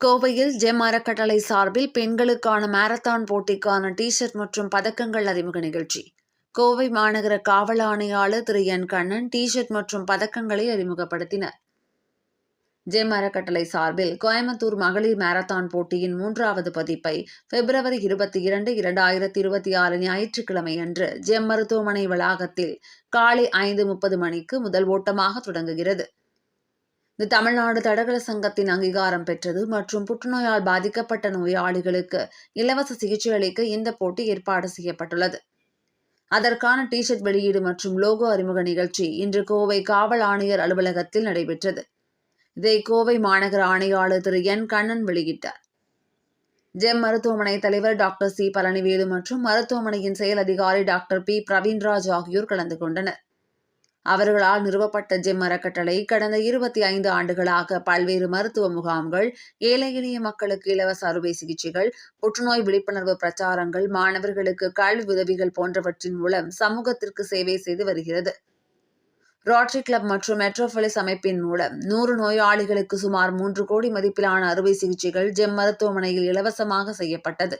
கோவையில் ஜெம் அறக்கட்டளை சார்பில் பெண்களுக்கான மாரத்தான் போட்டிக்கான டி-ஷர்ட் மற்றும் பதக்கங்கள் அறிமுக நிகழ்ச்சி. கோவை மாநகர காவல் ஆணையாளர் திரு என். கண்ணன் டி-ஷர்ட் மற்றும் பதக்கங்களை அறிமுகப்படுத்தினர். ஜெம் அறக்கட்டளை சார்பில் கோயம்புத்தூர் மகளிர் மாரத்தான் போட்டியின் 3வது பதிப்பை February 22, 2026 ஞாயிற்றுக்கிழமை அன்று ஜெம் மருத்துவமனை வளாகத்தில் காலை 5:30 மணிக்கு முதல் ஓட்டமாக தொடங்குகிறது. இது தமிழ்நாடு தடகள சங்கத்தின் அங்கீகாரம் பெற்றது மற்றும் புற்றுநோயால் பாதிக்கப்பட்ட நோயாளிகளுக்கு இலவச சிகிச்சை அளிக்க இந்த போட்டி ஏற்பாடு செய்யப்பட்டுள்ளது. அதற்கான டி-ஷர்ட் வெளியீடு மற்றும் லோகோ அறிமுக நிகழ்ச்சி இன்று கோவை காவல் ஆணையர் அலுவலகத்தில் நடைபெற்றது. இதை கோவை மாநகர ஆணையாளர் திரு என். கண்ணன் வெளியிட்டார். ஜெம் மருத்துவமனை தலைவர் டாக்டர் சி. பழனிவேலு மற்றும் மருத்துவமனையின் செயல் அதிகாரி டாக்டர் பி. பிரவீன்ராஜ் ஆகியோர் கலந்து கொண்டனர். அவர்களால் நிறுவப்பட்ட ஜெம் அறக்கட்டளை கடந்த 25 ஆண்டுகளாக பல்வேறு மருத்துவ முகாம்கள், ஏழை எளிய மக்களுக்கு இலவச அறுவை சிகிச்சைகள், புற்றுநோய் விழிப்புணர்வு பிரச்சாரங்கள், மாணவர்களுக்கு கல்வி உதவிகள் போன்றவற்றின் மூலம் சமூகத்திற்கு சேவை செய்து வருகிறது. ரோட்டரி கிளப் மற்றும் மெட்ரோபோலிஸ் அமைப்பின் மூலம் 100 நோயாளிகளுக்கு சுமார் 3 கோடி மதிப்பிலான அறுவை சிகிச்சைகள் ஜெம் மருத்துவமனையில் இலவசமாக செய்யப்பட்டது.